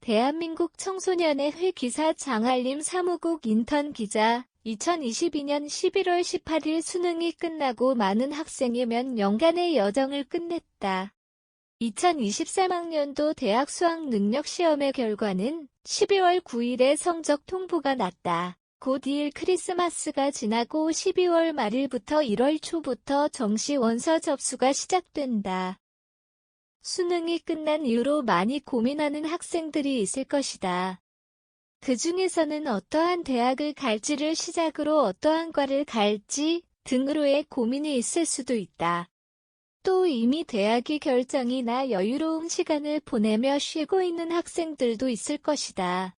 대한민국 청소년의 회 기사 장알림 사무국 인턴 기자 2022년 11월 18일 수능이 끝나고 많은 학생이 몇 년간의 여정을 끝냈다. 2023학년도 대학 수학능력시험의 결과는 12월 9일에 성적 통보가 났다. 곧 2일 크리스마스가 지나고 12월 말일부터 1월 초부터 정시 원서 접수가 시작된다. 수능이 끝난 이후로 많이 고민하는 학생들이 있을 것이다. 그 중에서는 어떠한 대학을 갈지를 시작으로 어떠한 과를 갈지 등으로의 고민이 있을 수도 있다. 또 이미 대학이 결정이 나 여유로운 시간을 보내며 쉬고 있는 학생들도 있을 것이다.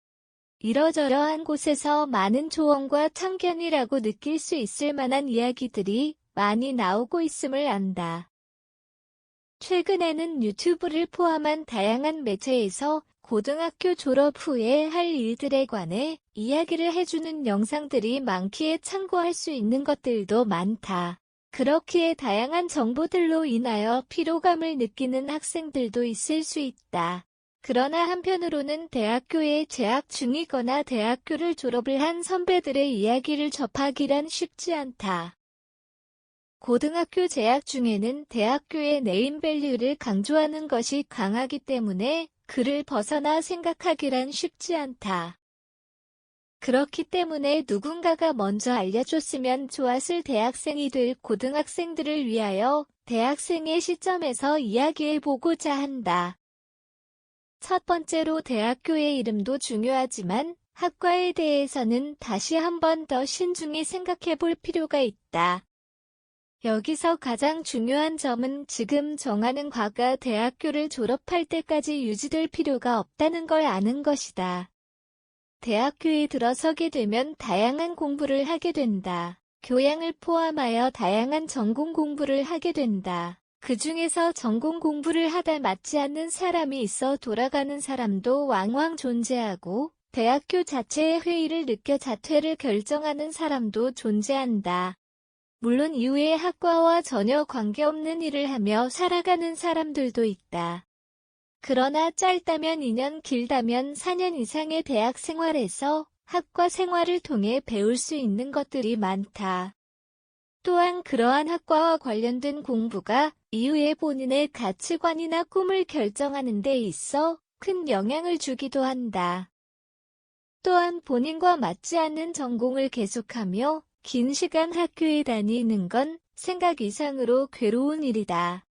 이러저러한 곳에서 많은 조언과 참견이라고 느낄 수 있을 만한 이야기들이 많이 나오고 있음을 안다. 최근에는 유튜브를 포함한 다양한 매체에서 고등학교 졸업 후에 할 일들에 관해 이야기를 해주는 영상들이 많기에 참고할 수 있는 것들도 많다. 그렇기에 다양한 정보들로 인하여 피로감을 느끼는 학생들도 있을 수 있다. 그러나 한편으로는 대학교에 재학 중이거나 대학교를 졸업을 한 선배들의 이야기를 접하기란 쉽지 않다. 고등학교 재학 중에는 대학교의 네임밸류를 강조하는 것이 강하기 때문에 그를 벗어나 생각하기란 쉽지 않다. 그렇기 때문에 누군가가 먼저 알려줬으면 좋았을 대학생이 될 고등학생들을 위하여 대학생의 시점에서 이야기해보고자 한다. 첫 번째로 대학교의 이름도 중요하지만 학과에 대해서는 다시 한 번 더 신중히 생각해볼 필요가 있다. 여기서 가장 중요한 점은 지금 정하는 과가 대학교를 졸업할 때까지 유지될 필요가 없다는 걸 아는 것이다. 대학교에 들어서게 되면 다양한 공부를 하게 된다. 교양을 포함하여 다양한 전공 공부를 하게 된다. 그 중에서 전공 공부를 하다 맞지 않는 사람이 있어 돌아가는 사람도 왕왕 존재하고 대학교 자체의 회의를 느껴 자퇴를 결정하는 사람도 존재한다. 물론 이후에 학과와 전혀 관계없는 일을 하며 살아가는 사람들도 있다. 그러나 짧다면 2년, 길다면 4년 이상의 대학 생활에서 학과 생활을 통해 배울 수 있는 것들이 많다. 또한 그러한 학과와 관련된 공부가 이후에 본인의 가치관이나 꿈을 결정하는 데 있어 큰 영향을 주기도 한다. 또한 본인과 맞지 않는 전공을 계속하며 긴 시간 학교에 다니는 건 생각 이상으로 괴로운 일이다.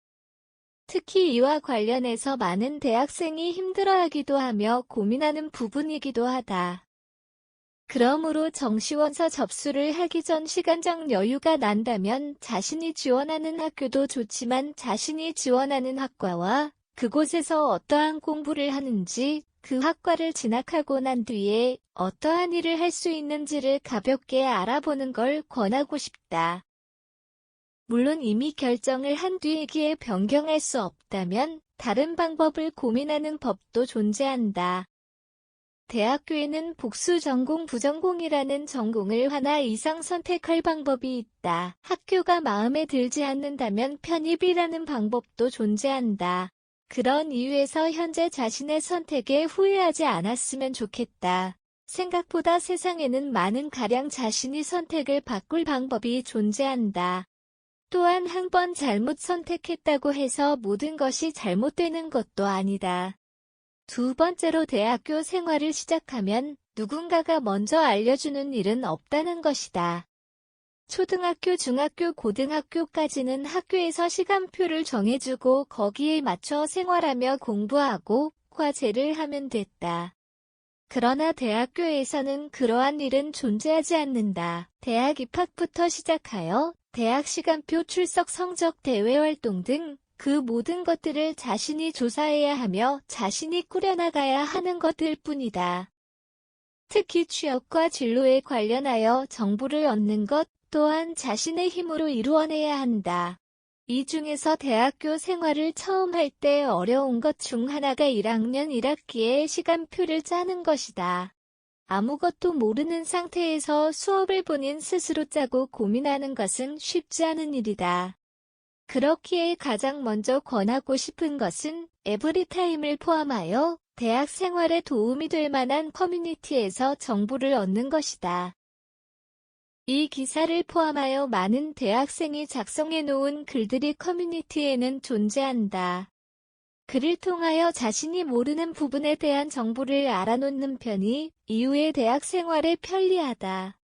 특히 이와 관련해서 많은 대학생이 힘들어하기도 하며 고민하는 부분이기도 하다. 그러므로 정시원서 접수를 하기 전 시간적 여유가 난다면 자신이 지원하는 학교도 좋지만 자신이 지원하는 학과와 그곳에서 어떠한 공부를 하는지 그 학과를 진학하고 난 뒤에 어떠한 일을 할 수 있는지를 가볍게 알아보는 걸 권하고 싶다. 물론 이미 결정을 한 뒤이기에 변경할 수 없다면 다른 방법을 고민하는 법도 존재한다. 대학교에는 복수 전공, 부전공이라는 전공을 하나 이상 선택할 방법이 있다. 학교가 마음에 들지 않는다면 편입이라는 방법도 존재한다. 그런 이유에서 현재 자신의 선택에 후회하지 않았으면 좋겠다. 생각보다 세상에는 많은 가량 자신이 선택을 바꿀 방법이 존재한다. 또한 한 번 잘못 선택했다고 해서 모든 것이 잘못되는 것도 아니다. 두 번째로 대학교 생활을 시작하면 누군가가 먼저 알려주는 일은 없다는 것이다. 초등학교, 중학교, 고등학교까지는 학교에서 시간표를 정해주고 거기에 맞춰 생활하며 공부하고 과제를 하면 됐다. 그러나 대학교에서는 그러한 일은 존재하지 않는다. 대학 입학부터 시작하여 대학 시간표, 출석 성적, 대외활동 등 그 모든 것들을 자신이 조사해야 하며 자신이 꾸려나가야 하는 것들 뿐이다. 특히 취업과 진로에 관련하여 정보를 얻는 것 또한 자신의 힘으로 이루어내야 한다. 이 중에서 대학교 생활을 처음 할 때 어려운 것 중 하나가 1학년 1학기에 시간표를 짜는 것이다. 아무것도 모르는 상태에서 수업을 본인 스스로 짜고 고민하는 것은 쉽지 않은 일이다. 그렇기에 가장 먼저 권하고 싶은 것은 에브리타임을 포함하여 대학 생활에 도움이 될 만한 커뮤니티에서 정보를 얻는 것이다. 이 기사를 포함하여 많은 대학생이 작성해 놓은 글들이 커뮤니티에는 존재한다. 글을 통하여 자신이 모르는 부분에 대한 정보를 알아놓는 편이 이후의 대학 생활에 편리하다.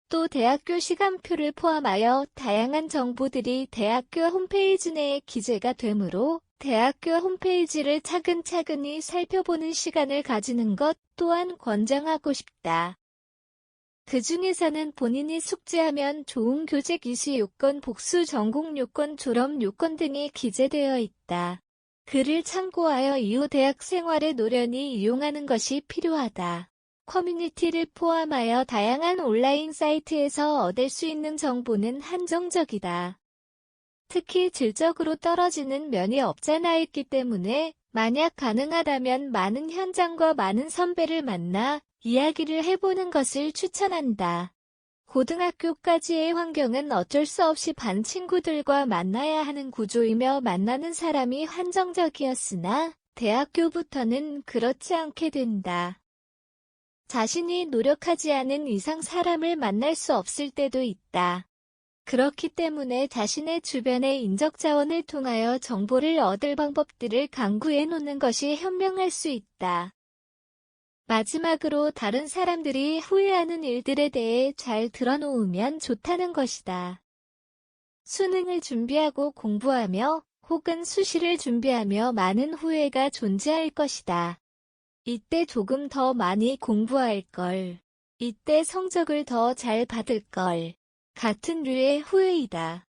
또 대학교 시간표를 포함하여 다양한 정보들이 대학교 홈페이지 내에 기재가 되므로 대학교 홈페이지를 차근차근히 살펴보는 시간을 가지는 것 또한 권장하고 싶다. 그 중에서는 본인이 숙지하면 좋은 교재 기시 요건, 복수 전공 요건, 졸업 요건 등이 기재되어 있다. 그를 참고하여 이후 대학 생활에 노련히 이용하는 것이 필요하다. 커뮤니티를 포함하여 다양한 온라인 사이트에서 얻을 수 있는 정보는 한정적이다. 특히 질적으로 떨어지는 면이 없잖아 있기 때문에 만약 가능하다면 많은 현장과 많은 선배를 만나 이야기를 해보는 것을 추천한다. 고등학교까지의 환경은 어쩔 수 없이 반 친구들과 만나야 하는 구조이며 만나는 사람이 한정적이었으나 대학교부터는 그렇지 않게 된다. 자신이 노력하지 않은 이상 사람을 만날 수 없을 때도 있다. 그렇기 때문에 자신의 주변의 인적 자원을 통하여 정보를 얻을 방법들을 강구해 놓는 것이 현명할 수 있다. 마지막으로 다른 사람들이 후회하는 일들에 대해 잘 들어놓으면 좋다는 것이다. 수능을 준비하고 공부하며 혹은 수시를 준비하며 많은 후회가 존재할 것이다. 이때 조금 더 많이 공부할 걸. 이때 성적을 더 잘 받을 걸. 같은 류의 후회이다.